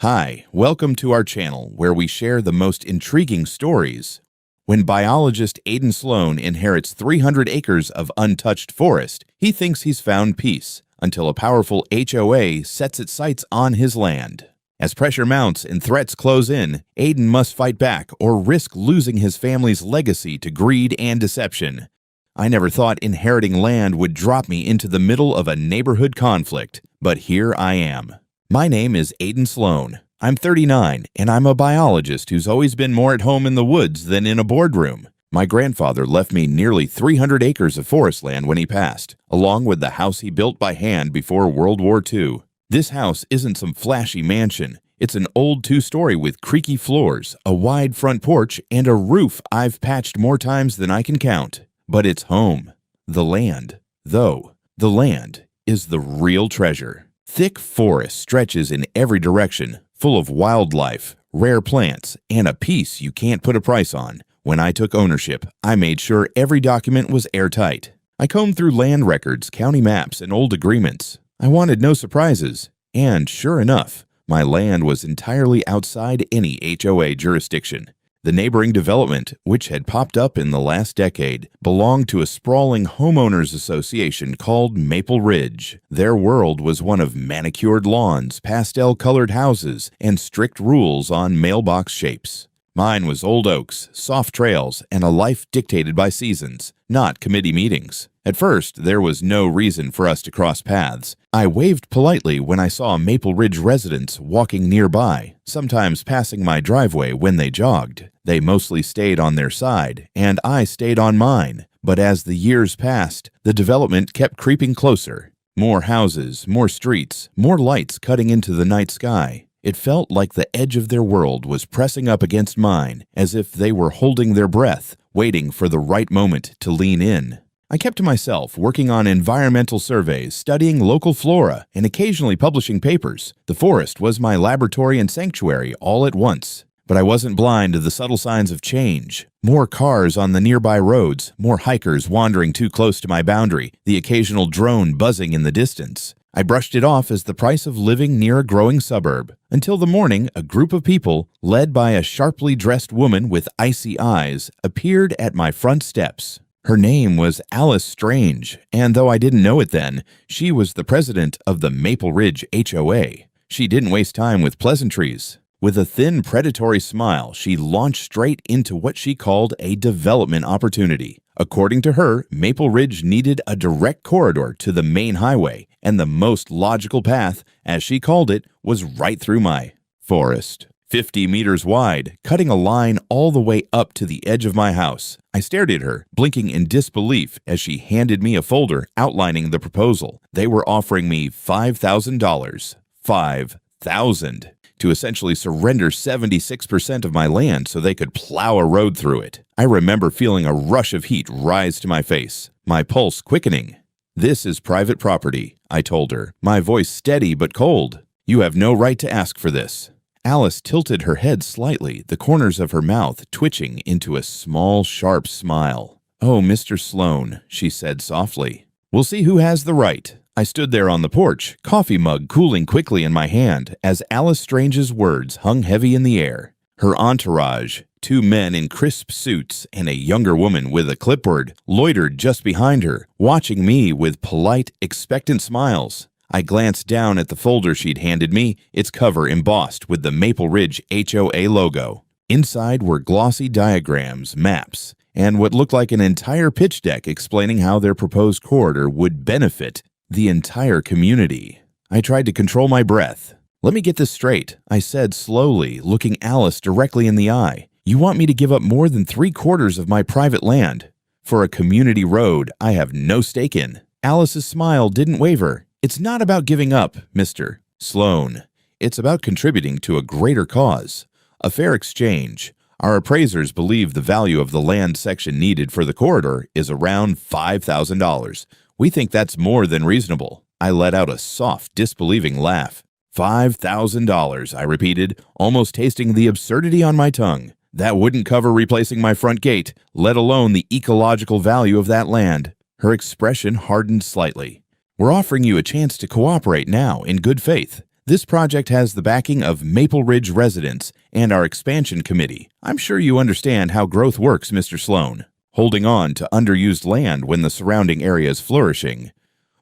Hi, welcome to our channel where we share the most intriguing stories. When biologist Aidan Sloan inherits 300 acres of untouched forest, he thinks he's found peace until a powerful HOA sets its sights on his land. As pressure mounts and threats close in, Aidan must fight back or risk losing his family's legacy to greed and deception. I never thought inheriting land would drop me into the middle of a neighborhood conflict, but here I am. My name is Aidan Sloan. I'm 39, and I'm a biologist who's always been more at home in the woods than in a boardroom. My grandfather left me nearly 300 acres of forest land when he passed, along with the house he built by hand before World War II. This house isn't some flashy mansion. It's an old two-story with creaky floors, a wide front porch, and a roof I've patched more times than I can count. But it's home. The land, though, the land is the real treasure. Thick forest stretches in every direction, full of wildlife, rare plants, and a peace you can't put a price on. When I took ownership, I made sure every document was airtight. I combed through land records, county maps, and old agreements. I wanted no surprises, and sure enough, my land was entirely outside any HOA jurisdiction. The neighboring development, which had popped up in the last decade, belonged to a sprawling homeowners association called Maple Ridge. Their world was one of manicured lawns, pastel-colored houses, and strict rules on mailbox shapes. Mine was old oaks, soft trails, and a life dictated by seasons, not committee meetings. At first, there was no reason for us to cross paths. I waved politely when I saw Maple Ridge residents walking nearby, sometimes passing my driveway when they jogged. They mostly stayed on their side, and I stayed on mine. But as the years passed, the development kept creeping closer. More houses, more streets, more lights cutting into the night sky. It felt like the edge of their world was pressing up against mine, as if they were holding their breath, waiting for the right moment to lean in. I kept to myself, working on environmental surveys, studying local flora, and occasionally publishing papers. The forest was my laboratory and sanctuary all at once. But I wasn't blind to the subtle signs of change. More cars on the nearby roads, more hikers wandering too close to my boundary, the occasional drone buzzing in the distance. I brushed it off as the price of living near a growing suburb, until the morning a group of people, led by a sharply dressed woman with icy eyes, appeared at my front steps. Her name was Alice Strange, and though I didn't know it then, she was the president of the Maple Ridge HOA. She didn't waste time with pleasantries. With a thin, predatory smile, she launched straight into what she called a development opportunity. According to her, Maple Ridge needed a direct corridor to the main highway, and the most logical path, as she called it, was right through my forest. 50 meters wide, cutting a line all the way up to the edge of my house. I stared at her, blinking in disbelief as she handed me a folder outlining the proposal. They were offering me $5,000. $5,000. To essentially surrender 76% of my land so they could plow a road through it. I remember feeling a rush of heat rise to my face, my pulse quickening. "This is private property," I told her, my voice steady but cold. "You have no right to ask for this." Alice tilted her head slightly, the corners of her mouth twitching into a small, sharp smile. "Oh, Mr. Sloan," she said softly. "We'll see who has the right." I stood there on the porch, coffee mug cooling quickly in my hand, as Alice Strange's words hung heavy in the air. Her entourage, 2 men in crisp suits and a younger woman with a clipboard, loitered just behind her, watching me with polite, expectant smiles. I glanced down at the folder she'd handed me, its cover embossed with the Maple Ridge HOA logo. Inside were glossy diagrams, maps, and what looked like an entire pitch deck explaining how their proposed corridor would benefit the entire community. I tried to control my breath. "Let me get this straight," I said slowly, looking Alice directly in the eye. "You want me to give up more than 3/4 of my private land for a community road I have no stake in?" Alice's smile didn't waver. "It's not about giving up, Mr. Sloan. It's about contributing to a greater cause. A fair exchange. Our appraisers believe the value of the land section needed for the corridor is around $5,000. We think that's more than reasonable." I let out a soft, disbelieving laugh. $5,000, I repeated, almost tasting the absurdity on my tongue. That wouldn't cover replacing my front gate, let alone the ecological value of that land. Her expression hardened slightly. "We're offering you a chance to cooperate now, in good faith. This project has the backing of Maple Ridge residents and our expansion committee. I'm sure you understand how growth works, Mr. Sloan. Holding on to underused land when the surrounding area is flourishing.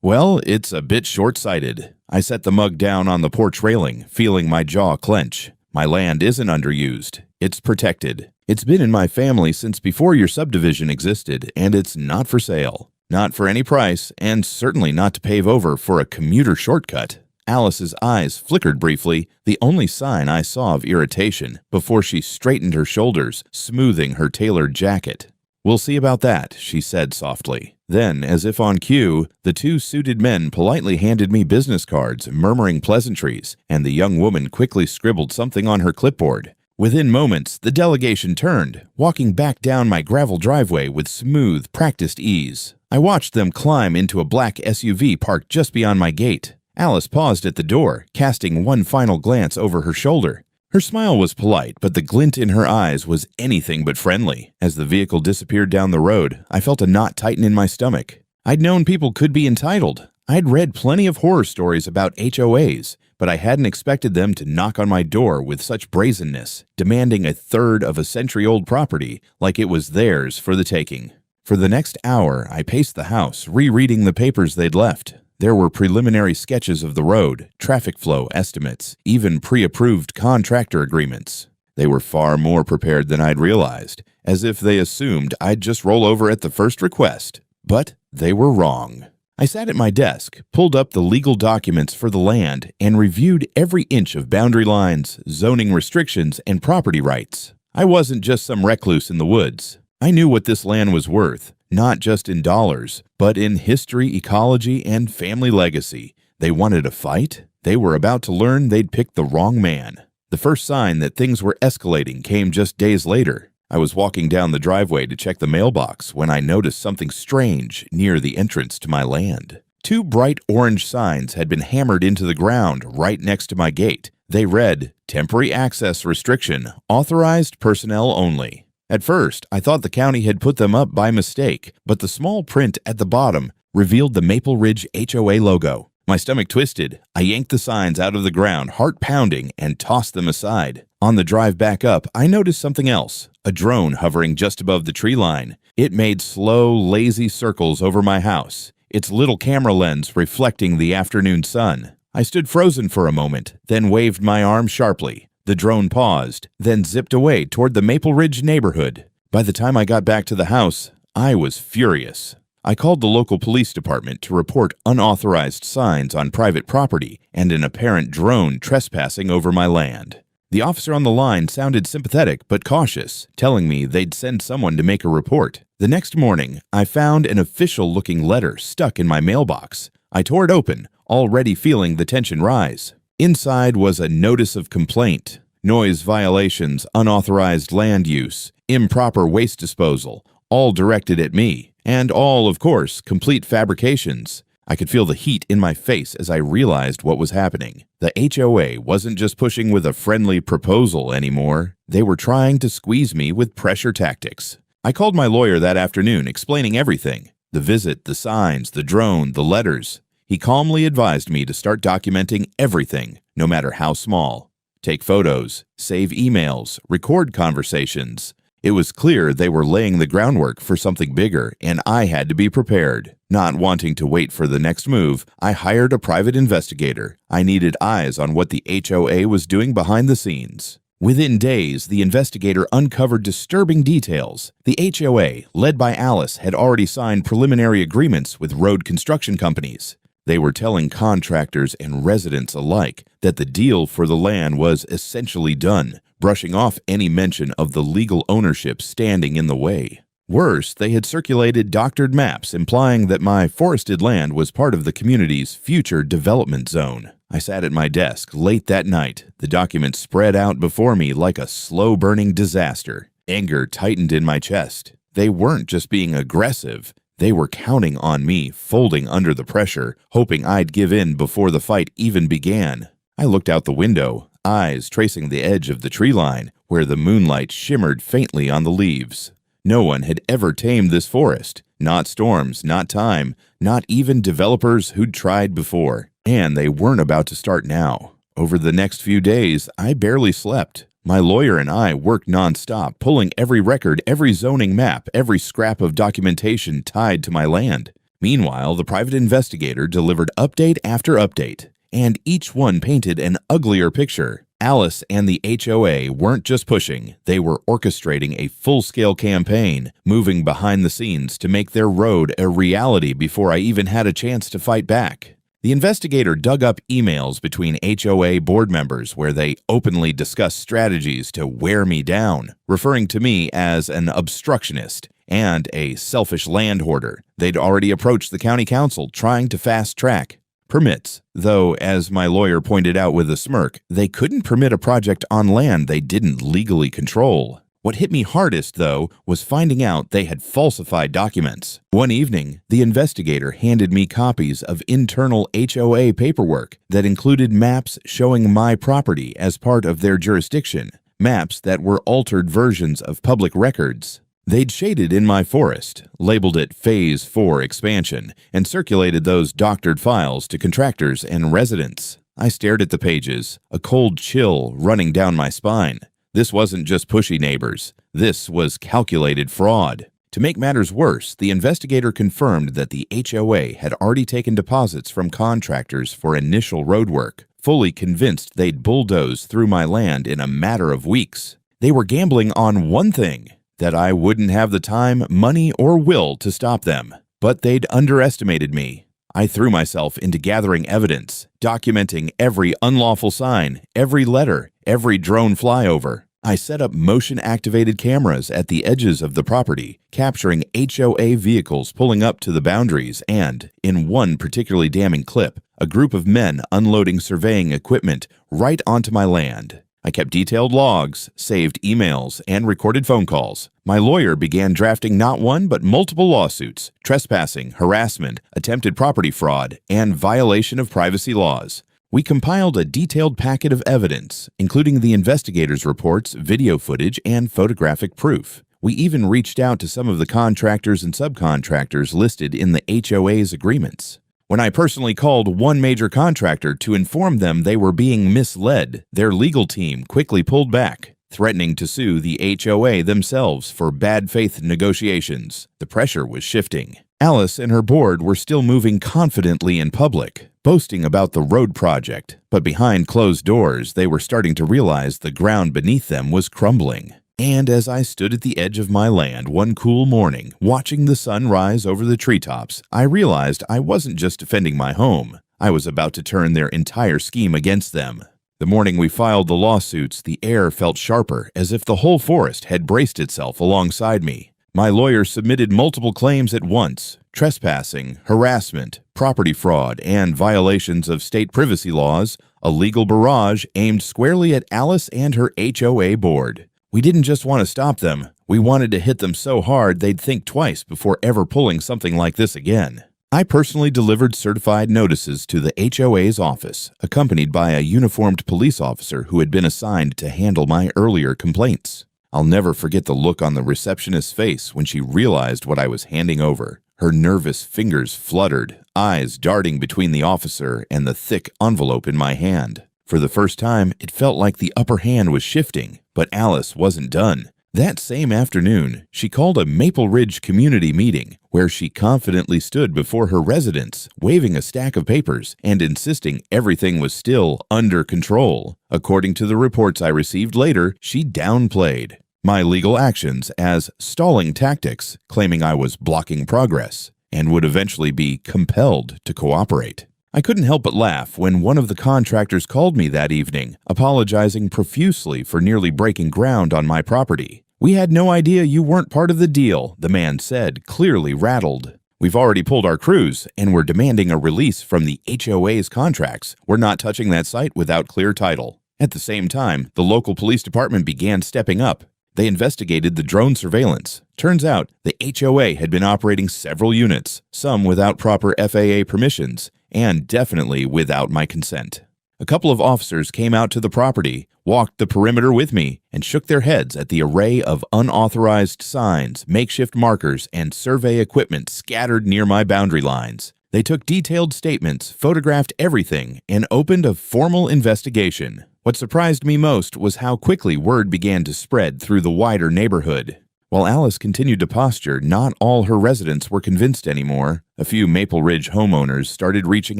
Well, it's a bit short-sighted. I set the mug down on the porch railing, feeling my jaw clench. My land isn't underused. It's protected. It's been in my family since before your subdivision existed, and it's not for sale. Not for any price, and certainly not to pave over for a commuter shortcut. Alice's eyes flickered briefly, the only sign I saw of irritation, before she straightened her shoulders, smoothing her tailored jacket. "We'll see about that," she said softly. Then, as if on cue, the two suited men politely handed me business cards, murmuring pleasantries, and the young woman quickly scribbled something on her clipboard. Within moments, the delegation turned, walking back down my gravel driveway with smooth, practiced ease. I watched them climb into a black SUV parked just beyond my gate. Alice paused at the door, casting one final glance over her shoulder. Her smile was polite, but the glint in her eyes was anything but friendly. As the vehicle disappeared down the road, I felt a knot tighten in my stomach. I'd known people could be entitled. I'd read plenty of horror stories about HOAs, but I hadn't expected them to knock on my door with such brazenness, demanding a third of a century-old property like it was theirs for the taking. For the next hour, I paced the house, rereading the papers they'd left. There were preliminary sketches of the road, traffic flow estimates, even pre-approved contractor agreements. They were far more prepared than I'd realized, as if they assumed I'd just roll over at the first request. But they were wrong. I sat at my desk, pulled up the legal documents for the land, and reviewed every inch of boundary lines, zoning restrictions, and property rights. I wasn't just some recluse in the woods. I knew what this land was worth. Not just in dollars, but in history, ecology, and family legacy. They wanted a fight? They were about to learn they'd picked the wrong man. The first sign that things were escalating came just days later. I was walking down the driveway to check the mailbox when I noticed something strange near the entrance to my land. Two bright orange signs had been hammered into the ground right next to my gate. They read, "Temporary access restriction, authorized personnel only." At first, I thought the county had put them up by mistake, but the small print at the bottom revealed the Maple Ridge HOA logo. My stomach twisted. I yanked the signs out of the ground, heart pounding, and tossed them aside. On the drive back up, I noticed something else, a drone hovering just above the tree line. It made slow, lazy circles over my house, its little camera lens reflecting the afternoon sun. I stood frozen for a moment, then waved my arm sharply. The drone paused, then zipped away toward the Maple Ridge neighborhood. By the time I got back to the house, I was furious. I called the local police department to report unauthorized signs on private property and an apparent drone trespassing over my land. The officer on the line sounded sympathetic but cautious, telling me they'd send someone to make a report. The next morning, I found an official-looking letter stuck in my mailbox. I tore it open, already feeling the tension rise. Inside was a notice of complaint, noise violations, unauthorized land use, improper waste disposal, all directed at me, and all, of course, complete fabrications. I could feel the heat in my face as I realized what was happening. The HOA wasn't just pushing with a friendly proposal anymore. They were trying to squeeze me with pressure tactics. I called my lawyer that afternoon, explaining everything. The visit, the signs, the drone, the letters. He calmly advised me to start documenting everything, no matter how small. Take photos, save emails, record conversations. It was clear they were laying the groundwork for something bigger, and I had to be prepared. Not wanting to wait for the next move, I hired a private investigator. I needed eyes on what the HOA was doing behind the scenes. Within days, the investigator uncovered disturbing details. The HOA, led by Alice, had already signed preliminary agreements with road construction companies. They were telling contractors and residents alike that the deal for the land was essentially done, brushing off any mention of the legal ownership standing in the way. Worse, they had circulated doctored maps implying that my forested land was part of the community's future development zone. I sat at my desk late that night, the documents spread out before me like a slow-burning disaster. Anger tightened in my chest. They weren't just being aggressive. They were counting on me, folding under the pressure, hoping I'd give in before the fight even began. I looked out the window, eyes tracing the edge of the tree line, where the moonlight shimmered faintly on the leaves. No one had ever tamed this forest. Not storms, not time, not even developers who'd tried before. And they weren't about to start now. Over the next few days, I barely slept. My lawyer and I worked nonstop, pulling every record, every zoning map, every scrap of documentation tied to my land. Meanwhile, the private investigator delivered update after update, and each one painted an uglier picture. Alice and the HOA weren't just pushing, they were orchestrating a full-scale campaign, moving behind the scenes to make their road a reality before I even had a chance to fight back. The investigator dug up emails between HOA board members where they openly discussed strategies to wear me down, referring to me as an obstructionist and a selfish land hoarder. They'd already approached the county council trying to fast-track permits, though, as my lawyer pointed out with a smirk, they couldn't permit a project on land they didn't legally control. What hit me hardest, though, was finding out they had falsified documents. One evening, the investigator handed me copies of internal HOA paperwork that included maps showing my property as part of their jurisdiction, maps that were altered versions of public records. They'd shaded in my forest, labeled it Phase 4 expansion, and circulated those doctored files to contractors and residents. I stared at the pages, a cold chill running down my spine. This wasn't just pushy neighbors. This was calculated fraud. To make matters worse, the investigator confirmed that the HOA had already taken deposits from contractors for initial roadwork, fully convinced they'd bulldoze through my land in a matter of weeks. They were gambling on one thing: that I wouldn't have the time, money, or will to stop them. But they'd underestimated me. I threw myself into gathering evidence, documenting every unlawful sign, every letter, every drone flyover. I set up motion-activated cameras at the edges of the property, capturing HOA vehicles pulling up to the boundaries and, in one particularly damning clip, a group of men unloading surveying equipment right onto my land. I kept detailed logs, saved emails, and recorded phone calls. My lawyer began drafting not one but multiple lawsuits: trespassing, harassment, attempted property fraud, and violation of privacy laws. We compiled a detailed packet of evidence, including the investigators' reports, video footage, and photographic proof. We even reached out to some of the contractors and subcontractors listed in the HOA's agreements. When I personally called one major contractor to inform them they were being misled, their legal team quickly pulled back, threatening to sue the HOA themselves for bad faith negotiations. The pressure was shifting. Alice and her board were still moving confidently in public, boasting about the road project, but behind closed doors they were starting to realize the ground beneath them was crumbling. And as I stood at the edge of my land one cool morning, watching the sun rise over the treetops, I realized I wasn't just defending my home. I was about to turn their entire scheme against them. The morning we filed the lawsuits, the air felt sharper, as if the whole forest had braced itself alongside me. My lawyer submitted multiple claims at once: trespassing, harassment, property fraud, and violations of state privacy laws, a legal barrage aimed squarely at Alice and her HOA board. We didn't just want to stop them, we wanted to hit them so hard they'd think twice before ever pulling something like this again. I personally delivered certified notices to the HOA's office, accompanied by a uniformed police officer who had been assigned to handle my earlier complaints. I'll never forget the look on the receptionist's face when she realized what I was handing over. Her nervous fingers fluttered, eyes darting between the officer and the thick envelope in my hand. For the first time, it felt like the upper hand was shifting, but Alice wasn't done. That same afternoon, she called a Maple Ridge community meeting where she confidently stood before her residents, waving a stack of papers and insisting everything was still under control. According to the reports I received later, she downplayed my legal actions as stalling tactics, claiming I was blocking progress and would eventually be compelled to cooperate. I couldn't help but laugh when one of the contractors called me that evening, apologizing profusely for nearly breaking ground on my property. "We had no idea you weren't part of the deal," the man said, clearly rattled. "We've already pulled our crews, and we're demanding a release from the HOA's contracts. We're not touching that site without clear title." At the same time, the local police department began stepping up. They investigated the drone surveillance. Turns out, the HOA had been operating several units, some without proper FAA permissions, and definitely without my consent. A couple of officers came out to the property, walked the perimeter with me, and shook their heads at the array of unauthorized signs, makeshift markers, and survey equipment scattered near my boundary lines. They took detailed statements, photographed everything, and opened a formal investigation. What surprised me most was how quickly word began to spread through the wider neighborhood. While Alice continued to posture, not all her residents were convinced anymore. A few Maple Ridge homeowners started reaching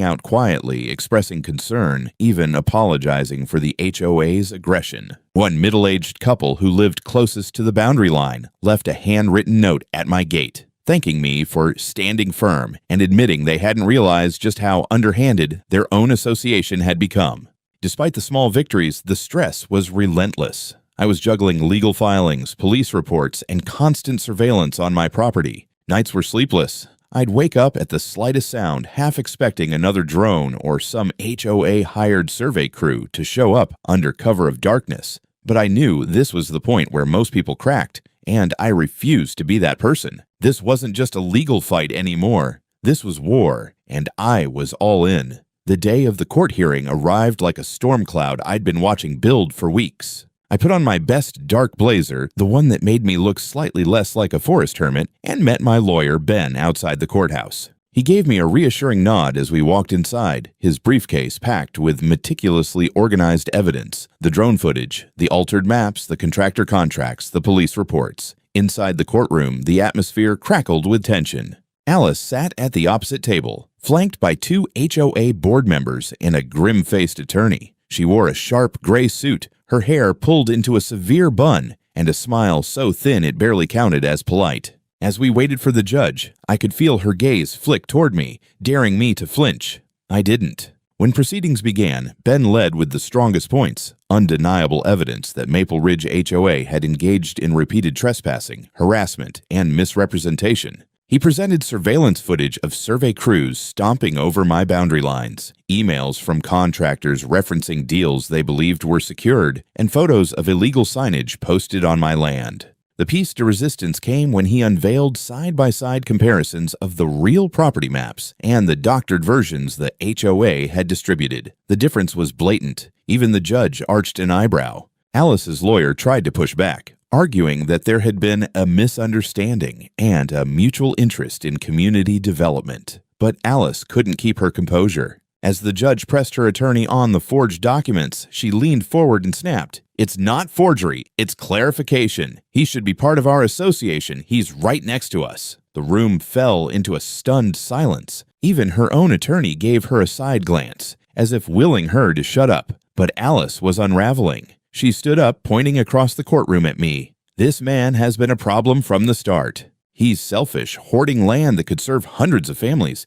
out quietly, expressing concern, even apologizing for the HOA's aggression. One middle-aged couple who lived closest to the boundary line left a handwritten note at my gate, thanking me for standing firm and admitting they hadn't realized just how underhanded their own association had become. Despite the small victories, the stress was relentless. I was juggling legal filings, police reports, and constant surveillance on my property. Nights were sleepless. I'd wake up at the slightest sound, half expecting another drone or some HOA-hired survey crew to show up under cover of darkness. But I knew this was the point where most people cracked, and I refused to be that person. This wasn't just a legal fight anymore. This was war, and I was all in. The day of the court hearing arrived like a storm cloud I'd been watching build for weeks. I put on my best dark blazer, the one that made me look slightly less like a forest hermit, and met my lawyer, Ben, outside the courthouse. He gave me a reassuring nod as we walked inside, his briefcase packed with meticulously organized evidence, the drone footage, the altered maps, the contractor contracts, the police reports. Inside the courtroom, the atmosphere crackled with tension. Alice sat at the opposite table, flanked by two HOA board members and a grim-faced attorney. She wore a sharp gray suit, her hair pulled into a severe bun, and a smile so thin it barely counted as polite. As we waited for the judge, I could feel her gaze flick toward me, daring me to flinch. I didn't. When proceedings began, Ben led with the strongest points, undeniable evidence that Maple Ridge HOA had engaged in repeated trespassing, harassment, and misrepresentation. He presented surveillance footage of survey crews stomping over my boundary lines, emails from contractors referencing deals they believed were secured, and photos of illegal signage posted on my land. The piece de resistance came when he unveiled side-by-side comparisons of the real property maps and the doctored versions the HOA had distributed. The difference was blatant. Even the judge arched an eyebrow. Alice's lawyer tried to push back, arguing that there had been a misunderstanding and a mutual interest in community development. But Alice couldn't keep her composure. As the judge pressed her attorney on the forged documents, she leaned forward and snapped, "It's not forgery, it's clarification. He should be part of our association. He's right next to us." The room fell into a stunned silence. Even her own attorney gave her a side glance, as if willing her to shut up. But Alice was unraveling. She stood up, pointing across the courtroom at me. "This man has been a problem from the start. He's selfish, hoarding land that could serve hundreds of families.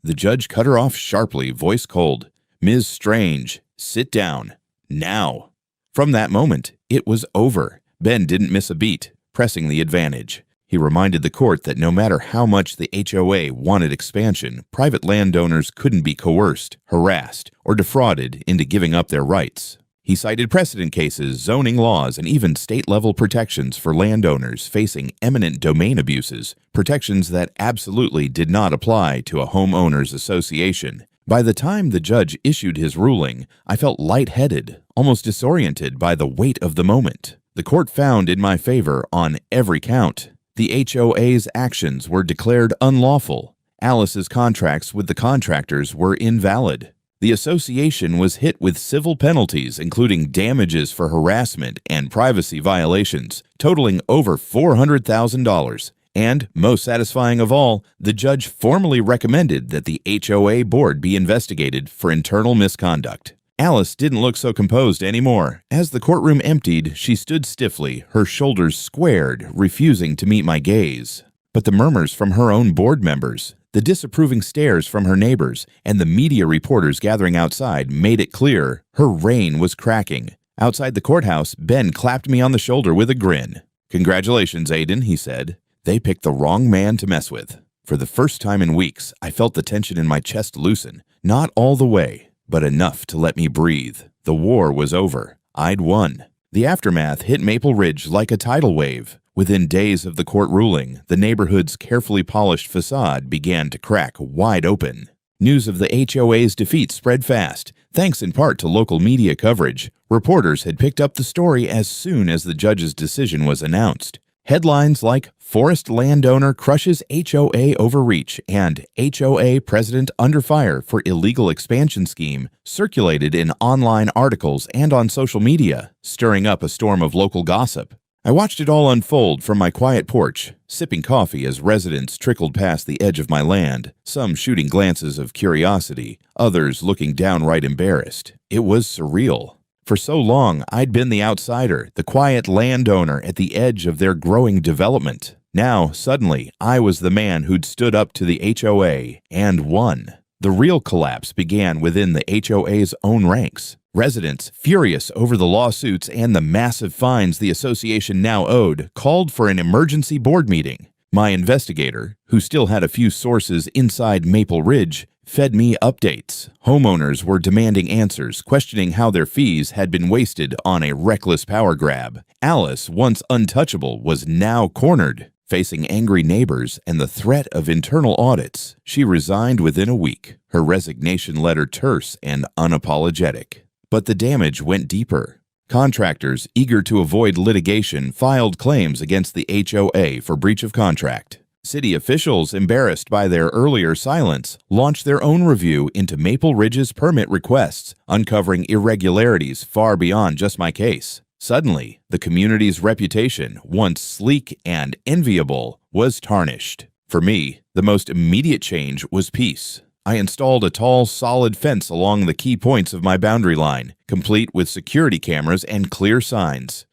The judge cut her off sharply, voice cold. "Ms. Strange, sit down. Now." From that moment, it was over. Ben didn't miss a beat, pressing the advantage. He reminded the court that no matter how much the HOA wanted expansion, private landowners couldn't be coerced, harassed, or defrauded into giving up their rights. He cited precedent cases, zoning laws, and even state-level protections for landowners facing eminent domain abuses, protections that absolutely did not apply to a homeowners association. By the time the judge issued his ruling, I felt lightheaded, almost disoriented by the weight of the moment. The court found in my favor on every count. The HOA's actions were declared unlawful. Alice's contracts with the contractors were invalid. The association was hit with civil penalties, including damages for harassment and privacy violations, totaling over $400,000. And, most satisfying of all, the judge formally recommended that the HOA board be investigated for internal misconduct. Alice didn't look so composed anymore. As the courtroom emptied, she stood stiffly, her shoulders squared, refusing to meet my gaze. But the murmurs from her own board members, the disapproving stares from her neighbors, and the media reporters gathering outside made it clear her reign was cracking. Outside the courthouse, Ben clapped me on the shoulder with a grin. "Congratulations, Aiden," he said. "They picked the wrong man to mess with." For the first time in weeks, I felt the tension in my chest loosen. Not all the way, but enough to let me breathe. The war was over. I'd won. The aftermath hit Maple Ridge like a tidal wave. Within days of the court ruling, the neighborhood's carefully polished facade began to crack wide open. News of the HOA's defeat spread fast, thanks in part to local media coverage. Reporters had picked up the story as soon as the judge's decision was announced. Headlines like "Forest Landowner Crushes HOA Overreach" and "HOA President Under Fire for Illegal Expansion Scheme" circulated in online articles and on social media, stirring up a storm of local gossip. I watched it all unfold from my quiet porch, sipping coffee as residents trickled past the edge of my land, some shooting glances of curiosity, others looking downright embarrassed. It was surreal. For so long, I'd been the outsider, the quiet landowner at the edge of their growing development. Now, suddenly, I was the man who'd stood up to the HOA and won. The real collapse began within the HOA's own ranks. Residents, furious over the lawsuits and the massive fines the association now owed, called for an emergency board meeting. My investigator, who still had a few sources inside Maple Ridge, fed me updates. Homeowners were demanding answers, questioning how their fees had been wasted on a reckless power grab. Alice, once untouchable, was now cornered. Facing angry neighbors and the threat of internal audits, she resigned within a week, her resignation letter terse and unapologetic. But the damage went deeper. Contractors, eager to avoid litigation, filed claims against the HOA for breach of contract. City officials, embarrassed by their earlier silence, launched their own review into Maple Ridge's permit requests, uncovering irregularities far beyond just my case. Suddenly, the community's reputation, once sleek and enviable, was tarnished. For me, the most immediate change was peace. I installed a tall, solid fence along the key points of my boundary line, complete with security cameras and clear signs.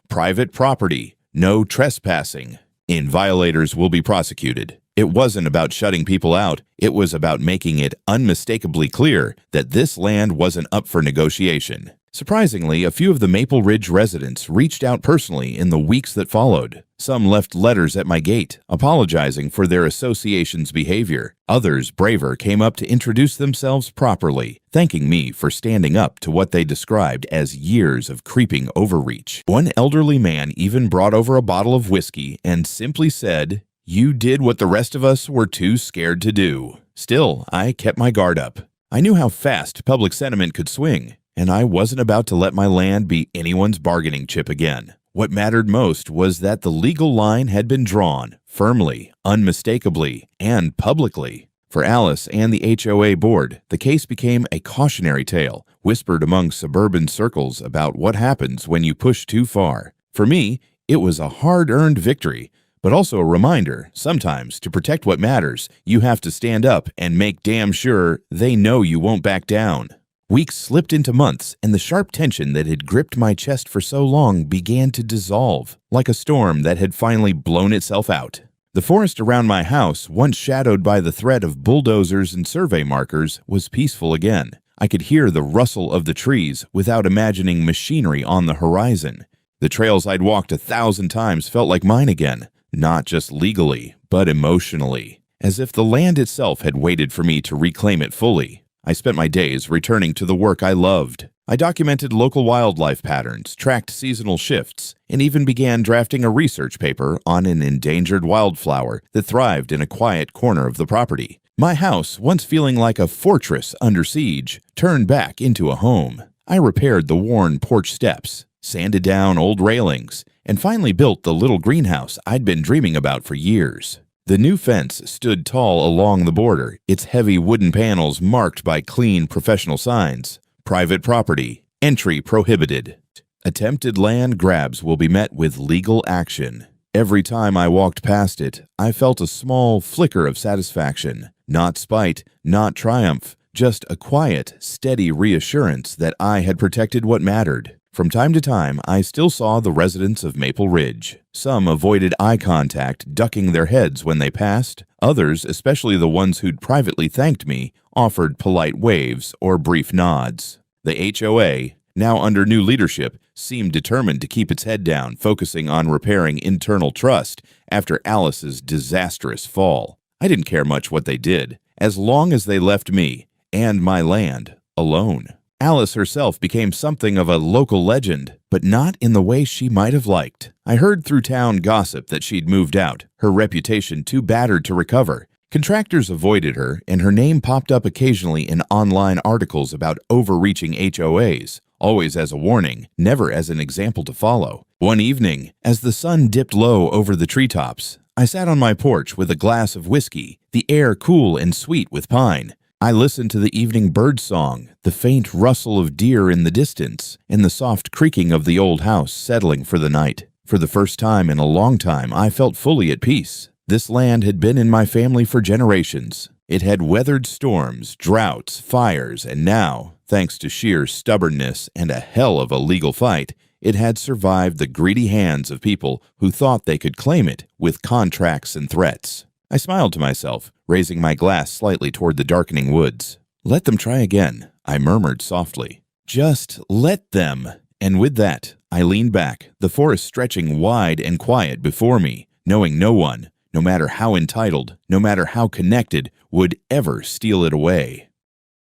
Private property, no trespassing. Violators will be prosecuted. It wasn't about shutting people out. It was about making it unmistakably clear that this land wasn't up for negotiation. Surprisingly, a few of the Maple Ridge residents reached out personally in the weeks that followed. Some left letters at my gate, apologizing for their association's behavior. Others, braver, came up to introduce themselves properly, thanking me for standing up to what they described as years of creeping overreach. One elderly man even brought over a bottle of whiskey and simply said, "You did what the rest of us were too scared to do." Still, I kept my guard up. I knew how fast public sentiment could swing, and I wasn't about to let my land be anyone's bargaining chip again. What mattered most was that the legal line had been drawn, firmly, unmistakably, and publicly. For Alice and the HOA board, the case became a cautionary tale, whispered among suburban circles about what happens when you push too far. For me, it was a hard-earned victory, but also a reminder, sometimes, to protect what matters, you have to stand up and make damn sure they know you won't back down. Weeks slipped into months, and the sharp tension that had gripped my chest for so long began to dissolve, like a storm that had finally blown itself out. The forest around my house, once shadowed by the threat of bulldozers and survey markers, was peaceful again. I could hear the rustle of the trees without imagining machinery on the horizon. The trails I'd walked 1,000 times felt like mine again, not just legally, but emotionally, as if the land itself had waited for me to reclaim it fully. I spent my days returning to the work I loved. I documented local wildlife patterns, tracked seasonal shifts, and even began drafting a research paper on an endangered wildflower that thrived in a quiet corner of the property. My house, once feeling like a fortress under siege, turned back into a home. I repaired the worn porch steps, sanded down old railings, and finally built the little greenhouse I'd been dreaming about for years. The new fence stood tall along the border, its heavy wooden panels marked by clean professional signs. Private property, entry prohibited. Attempted land grabs will be met with legal action. Every time I walked past it, I felt a small flicker of satisfaction. Not spite, not triumph, just a quiet, steady reassurance that I had protected what mattered. From time to time, I still saw the residents of Maple Ridge. Some avoided eye contact, ducking their heads when they passed. Others, especially the ones who'd privately thanked me, offered polite waves or brief nods. The HOA, now under new leadership, seemed determined to keep its head down, focusing on repairing internal trust after Alice's disastrous fall. I didn't care much what they did, as long as they left me and my land alone. Alice herself became something of a local legend, but not in the way she might have liked. I heard through town gossip that she'd moved out, her reputation too battered to recover. Contractors avoided her, and her name popped up occasionally in online articles about overreaching HOAs, always as a warning, never as an example to follow. One evening, as the sun dipped low over the treetops, I sat on my porch with a glass of whiskey, the air cool and sweet with pine. I listened to the evening bird song, the faint rustle of deer in the distance, and the soft creaking of the old house settling for the night. For the first time in a long time, I felt fully at peace. This land had been in my family for generations. It had weathered storms, droughts, fires, and now, thanks to sheer stubbornness and a hell of a legal fight, it had survived the greedy hands of people who thought they could claim it with contracts and threats. I smiled to myself, raising my glass slightly toward the darkening woods. "Let them try again," I murmured softly. "Just let them." And with that, I leaned back, the forest stretching wide and quiet before me, knowing no one, no matter how entitled, no matter how connected, would ever steal it away.